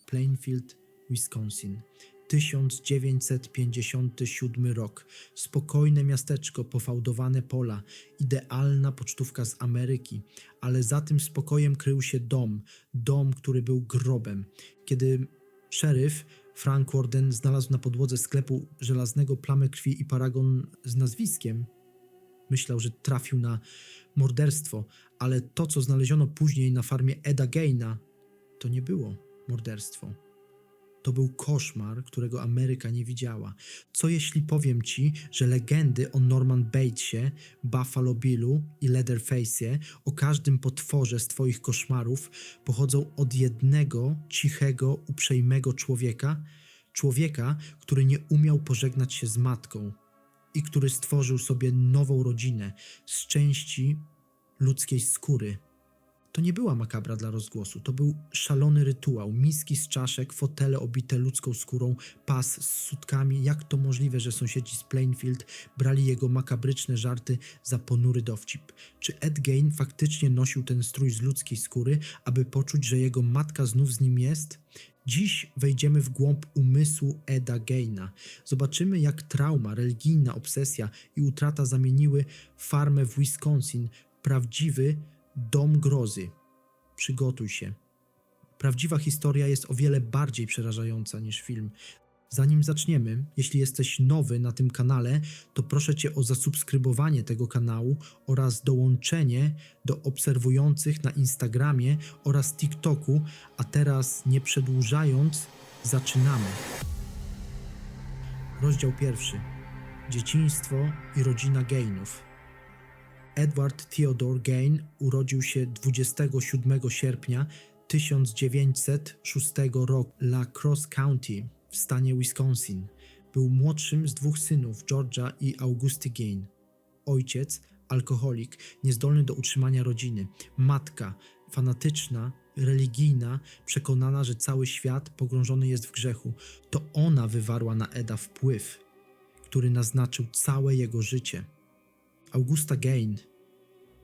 Plainfield, Wisconsin. 1957 rok. Spokojne miasteczko, pofałdowane pola, idealna pocztówka z Ameryki, ale za tym spokojem krył się dom, który był grobem. Kiedy szeryf Frank Warden znalazł na podłodze sklepu żelaznego plamę krwi i paragon z nazwiskiem, myślał, że trafił na morderstwo, ale to, co znaleziono później na farmie Eda Geina, to nie było morderstwo. To był koszmar, którego Ameryka nie widziała. Co jeśli powiem ci, że legendy o Norman Batesie, Buffalo Billu i Leatherface'ie, o każdym potworze z twoich koszmarów pochodzą od jednego, cichego, uprzejmego człowieka, który nie umiał pożegnać się z matką i który stworzył sobie nową rodzinę z części ludzkiej skóry. To nie była makabra dla rozgłosu, to był szalony rytuał. Miski z czaszek, fotele obite ludzką skórą, pas z sutkami. Jak to możliwe, że sąsiedzi z Plainfield brali jego makabryczne żarty za ponury dowcip? Czy Ed Gein faktycznie nosił ten strój z ludzkiej skóry, aby poczuć, że jego matka znów z nim jest? Dziś wejdziemy w głąb umysłu Eda Geina. Zobaczymy, jak trauma, religijna obsesja i utrata zamieniły farmę w Wisconsin w prawdziwy dom grozy. Przygotuj się. Prawdziwa historia jest o wiele bardziej przerażająca niż film. Zanim zaczniemy, jeśli jesteś nowy na tym kanale, to proszę cię o zasubskrybowanie tego kanału oraz dołączenie do obserwujących na Instagramie oraz TikToku, a teraz nie przedłużając, zaczynamy. Rozdział 1. Dzieciństwo i rodzina Geinów. Edward Theodore Gein urodził się 27 sierpnia 1906 roku w La Crosse County w stanie Wisconsin. Był młodszym z dwóch synów, George'a i Augusty Gein. Ojciec, alkoholik, niezdolny do utrzymania rodziny. Matka, fanatyczna, religijna, przekonana, że cały świat pogrążony jest w grzechu. To ona wywarła na Eda wpływ, który naznaczył całe jego życie. Augusta Gein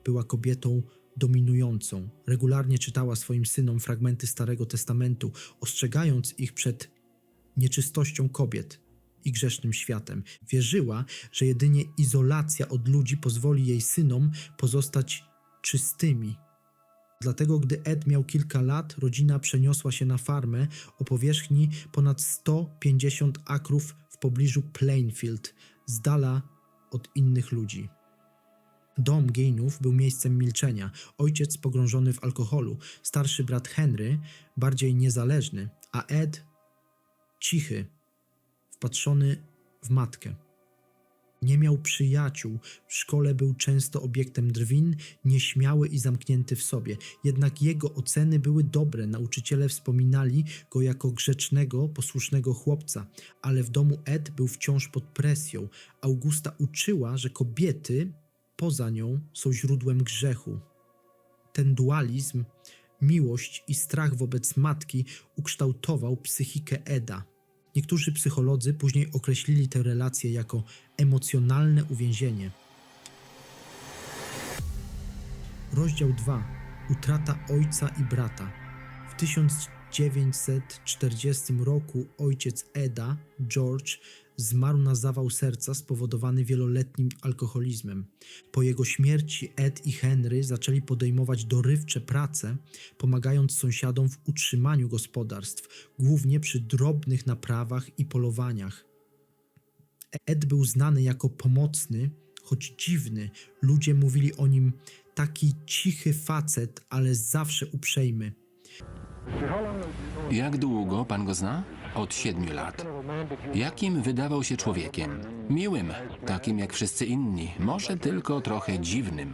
była kobietą dominującą. Regularnie czytała swoim synom fragmenty Starego Testamentu, ostrzegając ich przed nieczystością kobiet i grzesznym światem. Wierzyła, że jedynie izolacja od ludzi pozwoli jej synom pozostać czystymi. Dlatego, gdy Ed miał kilka lat, rodzina przeniosła się na farmę o powierzchni ponad 150 akrów w pobliżu Plainfield, z dala od innych ludzi. Dom Geinów był miejscem milczenia. Ojciec pogrążony w alkoholu, starszy brat Henry bardziej niezależny, a Ed cichy, wpatrzony w matkę. Nie miał przyjaciół, w szkole był często obiektem drwin, nieśmiały i zamknięty w sobie. Jednak jego oceny były dobre, nauczyciele wspominali go jako grzecznego, posłusznego chłopca, ale w domu Ed był wciąż pod presją. Augusta uczyła, że kobiety poza nią są źródłem grzechu. Ten dualizm, miłość i strach wobec matki ukształtował psychikę Eda. Niektórzy psycholodzy później określili tę relację jako emocjonalne uwięzienie. Rozdział 2. Utrata ojca i brata. W 1940 roku ojciec Eda, George, zmarł na zawał serca spowodowany wieloletnim alkoholizmem. Po jego śmierci Ed i Henry zaczęli podejmować dorywcze prace, pomagając sąsiadom w utrzymaniu gospodarstw, głównie przy drobnych naprawach i polowaniach. Ed był znany jako pomocny, choć dziwny. Ludzie mówili o nim taki cichy facet, ale zawsze uprzejmy. Jak długo pan go zna? Od 7 lat. Jakim wydawał się człowiekiem? Miłym, takim jak wszyscy inni, może tylko trochę dziwnym.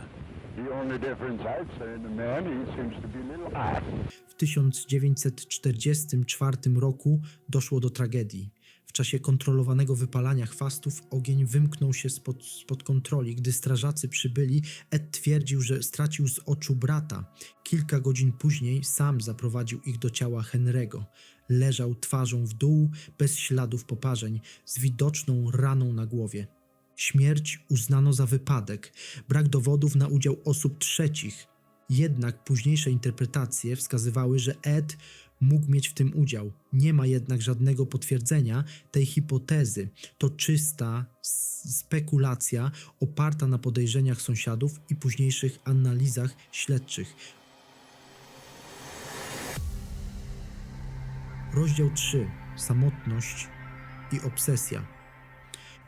W 1944 roku doszło do tragedii. W czasie kontrolowanego wypalania chwastów ogień wymknął się spod kontroli. Gdy strażacy przybyli, Ed twierdził, że stracił z oczu brata. Kilka godzin później sam zaprowadził ich do ciała Henry'ego. Leżał twarzą w dół, bez śladów poparzeń, z widoczną raną na głowie. Śmierć uznano za wypadek. Brak dowodów na udział osób trzecich. Jednak późniejsze interpretacje wskazywały, że Ed mógł mieć w tym udział. Nie ma jednak żadnego potwierdzenia tej hipotezy. To czysta spekulacja oparta na podejrzeniach sąsiadów i późniejszych analizach śledczych. Rozdział 3. Samotność i obsesja.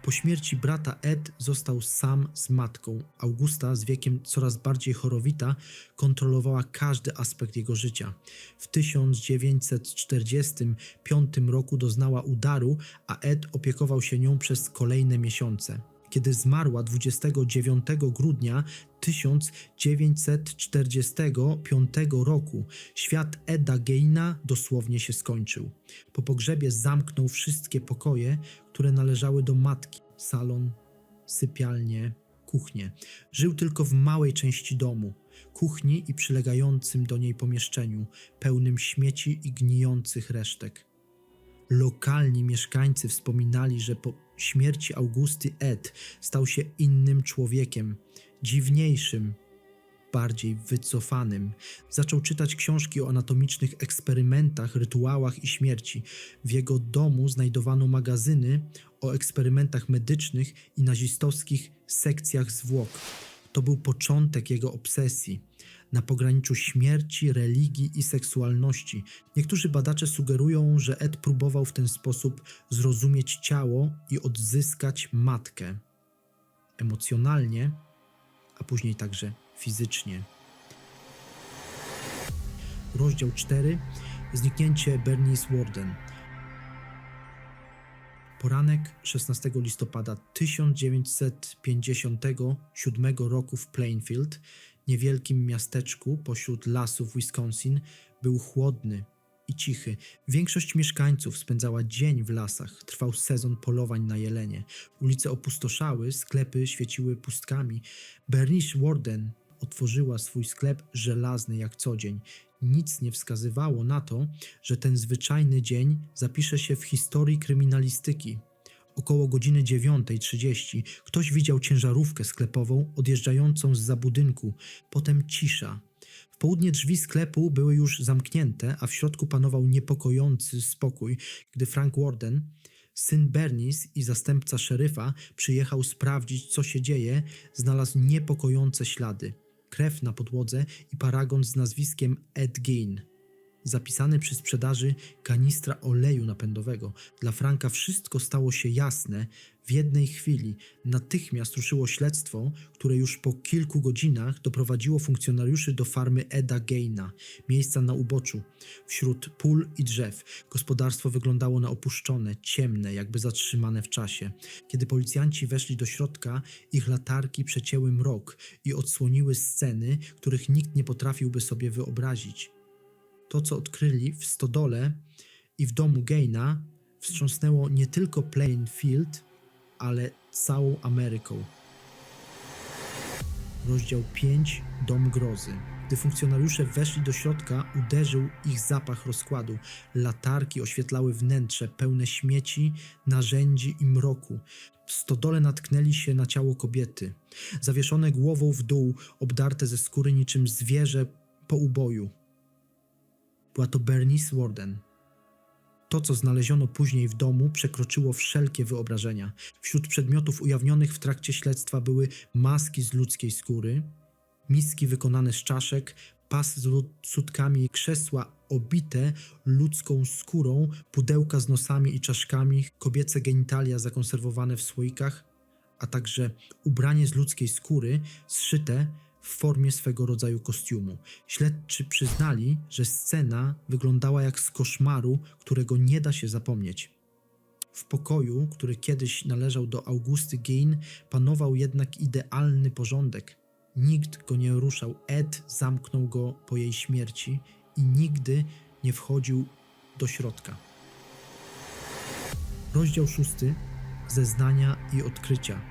Po śmierci brata Ed został sam z matką. Augusta, z wiekiem coraz bardziej chorowita, kontrolowała każdy aspekt jego życia. W 1945 roku doznała udaru, a Ed opiekował się nią przez kolejne miesiące. Kiedy zmarła 29 grudnia 1945 roku, świat Eda Geina dosłownie się skończył. Po pogrzebie zamknął wszystkie pokoje, które należały do matki: salon, sypialnię, kuchnię. Żył tylko w małej części domu, kuchni i przylegającym do niej pomieszczeniu, pełnym śmieci i gnijących resztek. Lokalni mieszkańcy wspominali, że po śmierci Augusty Ed stał się innym człowiekiem, dziwniejszym, bardziej wycofanym. Zaczął czytać książki o anatomicznych eksperymentach, rytuałach i śmierci. W jego domu znajdowano magazyny o eksperymentach medycznych i nazistowskich sekcjach zwłok. To był początek jego obsesji, na pograniczu śmierci, religii i seksualności. Niektórzy badacze sugerują, że Ed próbował w ten sposób zrozumieć ciało i odzyskać matkę emocjonalnie, a później także fizycznie. Rozdział 4. Zniknięcie Bernice Worden. Poranek 16 listopada 1957 roku w Plainfield, niewielkim miasteczku pośród lasów Wisconsin, był chłodny i cichy. Większość mieszkańców spędzała dzień w lasach. Trwał sezon polowań na jelenie. Ulice opustoszały, sklepy świeciły pustkami. Bernice Worden otworzyła swój sklep żelazny jak co dzień. Nic nie wskazywało na to, że ten zwyczajny dzień zapisze się w historii kryminalistyki. Około godziny 9:30 ktoś widział ciężarówkę sklepową odjeżdżającą zza budynku. Potem cisza. W południe drzwi sklepu były już zamknięte, a w środku panował niepokojący spokój. Gdy Frank Worden, syn Bernice i zastępca szeryfa, przyjechał sprawdzić, co się dzieje, znalazł niepokojące ślady. Krew na podłodze i paragon z nazwiskiem Ed Gein, zapisany przy sprzedaży kanistra oleju napędowego. Dla Franka wszystko stało się jasne w jednej chwili. Natychmiast ruszyło śledztwo, które już po kilku godzinach doprowadziło funkcjonariuszy do farmy Eda Geina, miejsca na uboczu, wśród pól i drzew. Gospodarstwo wyglądało na opuszczone, ciemne, jakby zatrzymane w czasie. Kiedy policjanci weszli do środka, ich latarki przecięły mrok i odsłoniły sceny, których nikt nie potrafiłby sobie wyobrazić. To, co odkryli w stodole i w domu Geina, wstrząsnęło nie tylko Plainfield, ale całą Ameryką. Rozdział 5. Dom grozy. Gdy funkcjonariusze weszli do środka, uderzył ich zapach rozkładu. Latarki oświetlały wnętrze pełne śmieci, narzędzi i mroku. W stodole natknęli się na ciało kobiety, zawieszone głową w dół, obdarte ze skóry niczym zwierzę po uboju. Była to Bernice Worden. To, co znaleziono później w domu, przekroczyło wszelkie wyobrażenia. Wśród przedmiotów ujawnionych w trakcie śledztwa były maski z ludzkiej skóry, miski wykonane z czaszek, pas z sutkami, krzesła obite ludzką skórą, pudełka z nosami i czaszkami, kobiece genitalia zakonserwowane w słoikach, a także ubranie z ludzkiej skóry zszyte w formie swego rodzaju kostiumu. Śledczy przyznali, że scena wyglądała jak z koszmaru, którego nie da się zapomnieć. W pokoju, który kiedyś należał do Augusty Gein, panował jednak idealny porządek. Nikt go nie ruszał. Ed zamknął go po jej śmierci i nigdy nie wchodził do środka. Rozdział 6. Zeznania i odkrycia.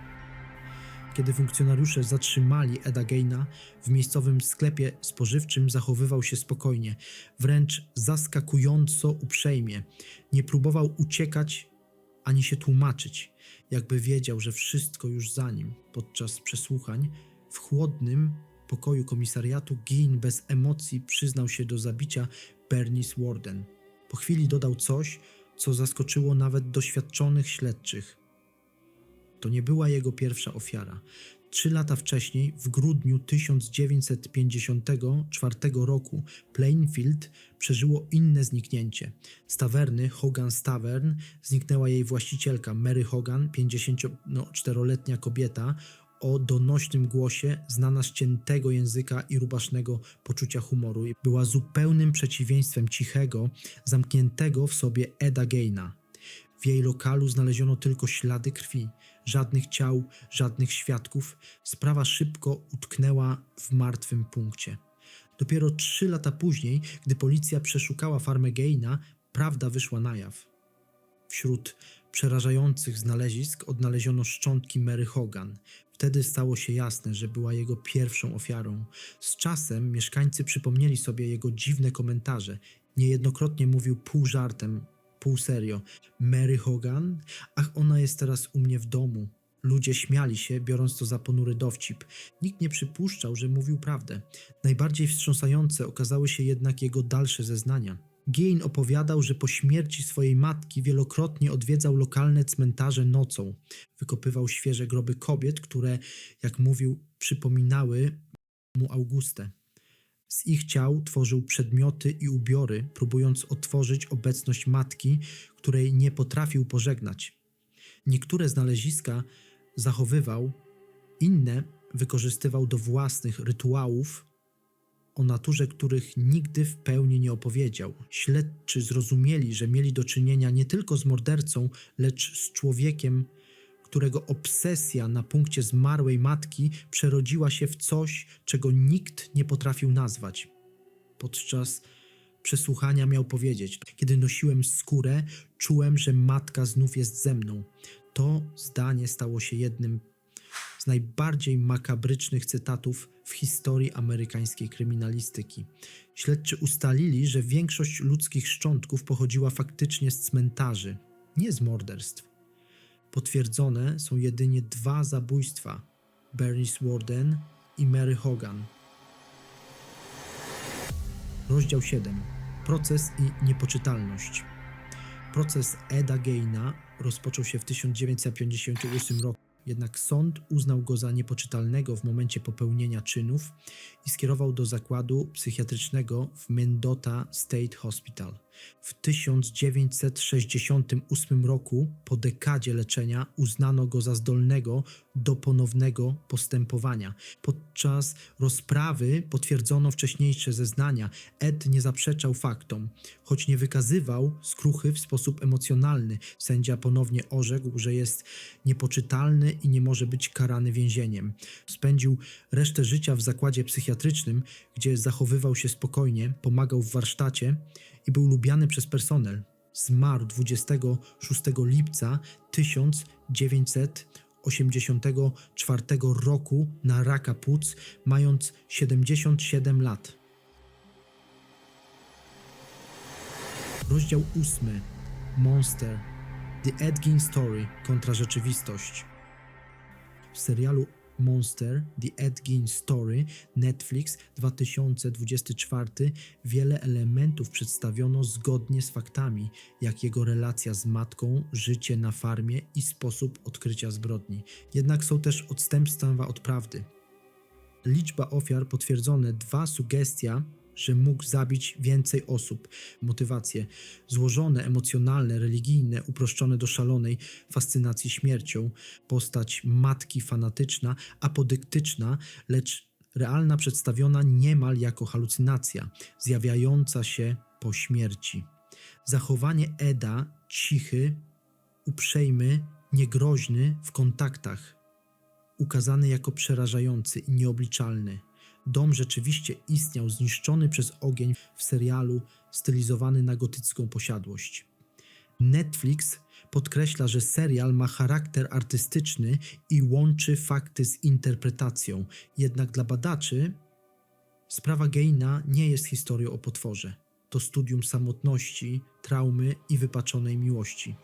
Kiedy funkcjonariusze zatrzymali Eda Geina, w miejscowym sklepie spożywczym zachowywał się spokojnie, wręcz zaskakująco uprzejmie. Nie próbował uciekać ani się tłumaczyć, jakby wiedział, że wszystko już za nim. Podczas przesłuchań w chłodnym pokoju komisariatu Gein bez emocji przyznał się do zabicia Bernice Worden. Po chwili dodał coś, co zaskoczyło nawet doświadczonych śledczych. To nie była jego pierwsza ofiara. 3 lata wcześniej, w grudniu 1954 roku, Plainfield przeżyło inne zniknięcie. Z tawerny Hogan's Tavern zniknęła jej właścicielka Mary Hogan, 54-letnia kobieta o donośnym głosie, znana z ciętego języka i rubasznego poczucia humoru. Była zupełnym przeciwieństwem cichego, zamkniętego w sobie Eda Geina. W jej lokalu znaleziono tylko ślady krwi. Żadnych ciał, żadnych świadków. Sprawa szybko utknęła w martwym punkcie. Dopiero 3 lata później, gdy policja przeszukała farmę Geina, prawda wyszła na jaw. Wśród przerażających znalezisk odnaleziono szczątki Mary Hogan. Wtedy stało się jasne, że była jego pierwszą ofiarą. Z czasem mieszkańcy przypomnieli sobie jego dziwne komentarze. Niejednokrotnie mówił pół żartem, pół serio: Mary Hogan? Ach, ona jest teraz u mnie w domu. Ludzie śmiali się, biorąc to za ponury dowcip. Nikt nie przypuszczał, że mówił prawdę. Najbardziej wstrząsające okazały się jednak jego dalsze zeznania. Gein opowiadał, że po śmierci swojej matki wielokrotnie odwiedzał lokalne cmentarze nocą. Wykopywał świeże groby kobiet, które, jak mówił, przypominały mu Augustę. Z ich ciał tworzył przedmioty i ubiory, próbując otworzyć obecność matki, której nie potrafił pożegnać. Niektóre znaleziska zachowywał, inne wykorzystywał do własnych rytuałów, o naturze których nigdy w pełni nie opowiedział. Śledczy zrozumieli, że mieli do czynienia nie tylko z mordercą, lecz z człowiekiem, którego obsesja na punkcie zmarłej matki przerodziła się w coś, czego nikt nie potrafił nazwać. Podczas przesłuchania miał powiedzieć: kiedy nosiłem skórę, czułem, że matka znów jest ze mną. To zdanie stało się jednym z najbardziej makabrycznych cytatów w historii amerykańskiej kryminalistyki. Śledczy ustalili, że większość ludzkich szczątków pochodziła faktycznie z cmentarzy, nie z morderstw. Potwierdzone są jedynie 2 zabójstwa: Bernice Worden i Mary Hogan. Rozdział 7. Proces i niepoczytalność. Proces Eda Geina rozpoczął się w 1958 roku. Jednak sąd uznał go za niepoczytalnego w momencie popełnienia czynów i skierował do zakładu psychiatrycznego w Mendota State Hospital. W 1968 roku, po dekadzie leczenia, uznano go za zdolnego do ponownego postępowania. Podczas rozprawy potwierdzono wcześniejsze zeznania. Ed nie zaprzeczał faktom, choć nie wykazywał skruchy w sposób emocjonalny. Sędzia ponownie orzekł, że jest niepoczytalny i nie może być karany więzieniem. Spędził resztę życia w zakładzie psychiatrycznym, gdzie zachowywał się spokojnie, pomagał w warsztacie i był lubiany przez personel. Zmarł 26 lipca 1984 roku na raka płuc, mając 77 lat. Rozdział 8. Monster. The Ed Gein Story kontra rzeczywistość. W serialu Monster, The Ed Gein Story, Netflix 2024 wiele elementów przedstawiono zgodnie z faktami, jak jego relacja z matką, życie na farmie i sposób odkrycia zbrodni. Jednak są też odstępstwa od prawdy. Liczba ofiar potwierdzone, 2 sugestia, że mógł zabić więcej osób. Motywacje złożone, emocjonalne, religijne, uproszczone do szalonej fascynacji śmiercią. Postać matki fanatyczna, apodyktyczna, lecz realna, przedstawiona niemal jako halucynacja, zjawiająca się po śmierci. Zachowanie Eda cichy, uprzejmy, niegroźny w kontaktach, ukazany jako przerażający i nieobliczalny. Dom rzeczywiście istniał, zniszczony przez ogień w serialu stylizowany na gotycką posiadłość. Netflix podkreśla, że serial ma charakter artystyczny i łączy fakty z interpretacją. Jednak dla badaczy sprawa Geina nie jest historią o potworze. To studium samotności, traumy i wypaczonej miłości.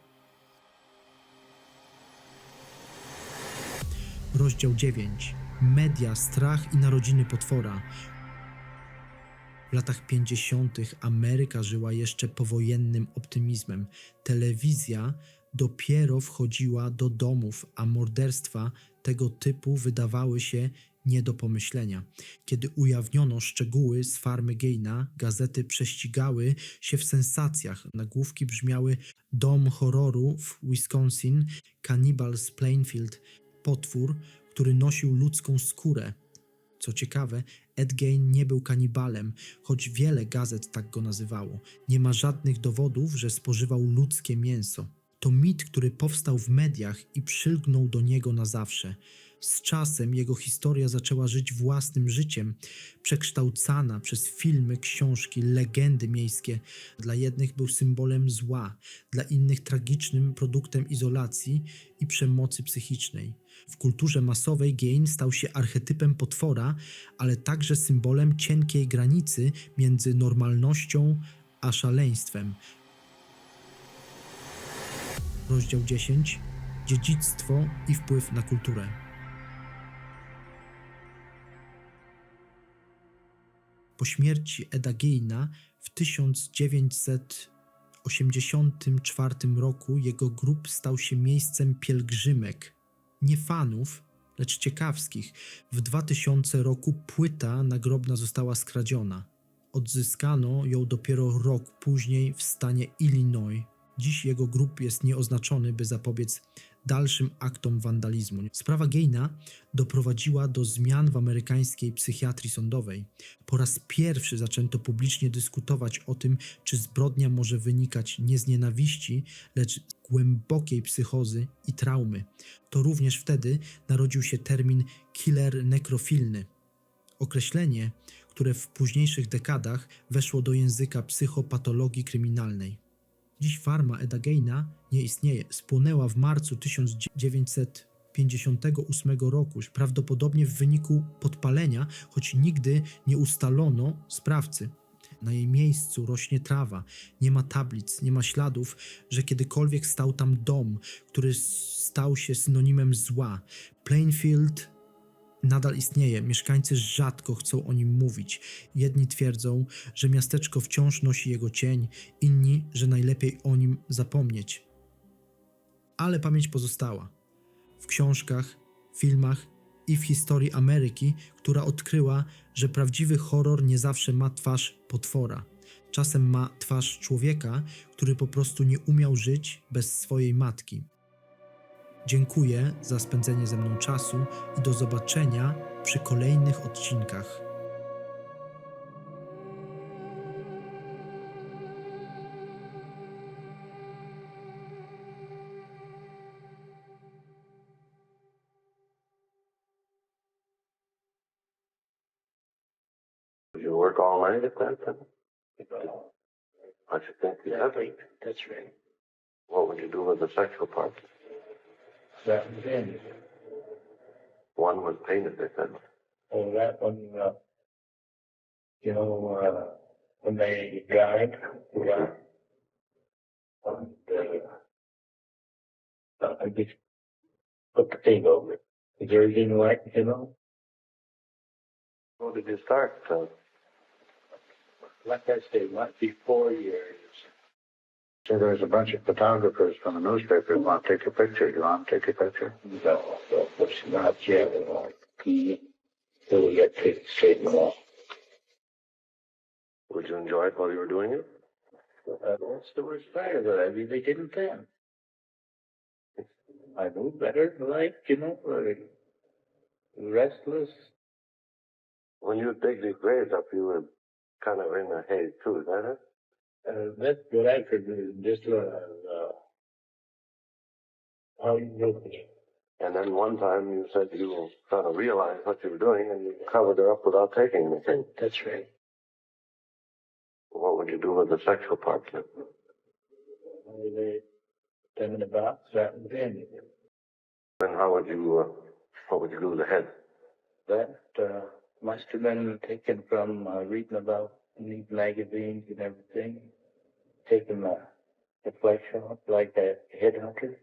Rozdział 9. Media, strach i narodziny potwora. W latach 50. Ameryka żyła jeszcze powojennym optymizmem. Telewizja dopiero wchodziła do domów, a morderstwa tego typu wydawały się nie do pomyślenia. Kiedy ujawniono szczegóły z farmy Gaina, gazety prześcigały się w sensacjach. Nagłówki brzmiały: dom horroru w Wisconsin, kanibal z Plainfield, potwór, który nosił ludzką skórę. Co ciekawe, Ed Gein nie był kanibalem, choć wiele gazet tak go nazywało. Nie ma żadnych dowodów, że spożywał ludzkie mięso. To mit, który powstał w mediach i przylgnął do niego na zawsze. Z czasem jego historia zaczęła żyć własnym życiem, przekształcana przez filmy, książki, legendy miejskie. Dla jednych był symbolem zła, dla innych tragicznym produktem izolacji i przemocy psychicznej. W kulturze masowej Gein stał się archetypem potwora, ale także symbolem cienkiej granicy między normalnością a szaleństwem. Rozdział 10. Dziedzictwo i wpływ na kulturę. Po śmierci Eda Geina w 1984 roku jego grób stał się miejscem pielgrzymek. Nie fanów, lecz ciekawskich. W 2000 roku płyta nagrobna została skradziona. Odzyskano ją dopiero rok później w stanie Illinois. Dziś jego grób jest nieoznaczony, by zapobiec dalszym aktom wandalizmu. Sprawa Geina doprowadziła do zmian w amerykańskiej psychiatrii sądowej. Po raz pierwszy zaczęto publicznie dyskutować o tym, czy zbrodnia może wynikać nie z nienawiści, lecz z głębokiej psychozy i traumy. To również wtedy narodził się termin killer nekrofilny. Określenie, które w późniejszych dekadach weszło do języka psychopatologii kryminalnej. Dziś farma Eda Geina nie istnieje. Spłonęła w marcu 1958 roku, prawdopodobnie w wyniku podpalenia, choć nigdy nie ustalono sprawcy. Na jej miejscu rośnie trawa, nie ma tablic, nie ma śladów, że kiedykolwiek stał tam dom, który stał się synonimem zła. Plainfield nadal istnieje, mieszkańcy rzadko chcą o nim mówić. Jedni twierdzą, że miasteczko wciąż nosi jego cień, inni, że najlepiej o nim zapomnieć. Ale pamięć pozostała. W książkach, filmach i w historii Ameryki, która odkryła, że prawdziwy horror nie zawsze ma twarz potwora. Czasem ma twarz człowieka, który po prostu nie umiał żyć bez swojej matki. Dziękuję za spędzenie ze mną czasu i do zobaczenia przy kolejnych odcinkach. You work all night at that then? I should think you have. That's right. What would you do with the sexual part? That was in. One was painted, they said. Oh, that one, when they died, yeah. And, I just put the thing over it. The virgin white, How did you start? Like I say, might be 4 years. So there's a bunch of photographers from the newspapers want to take a picture. You want to take a picture? No, it's not yet. So we got to take it straight off. Would you enjoy it while you were doing it? That's the worst part of it. I mean, they didn't then. I knew better, restless. When you dig these graves up, you were kind of in a haze too, is that it? That's what I could do, just how you do it. And then one time you said you were trying to realize what you were doing and you covered her up without taking anything. That's right. What would you do with the sexual parts then? They them in the box, that was in. Then what would you do with the head? That must have been taken from reading about in these magazines and everything. Taking the flesh off like a headhunter.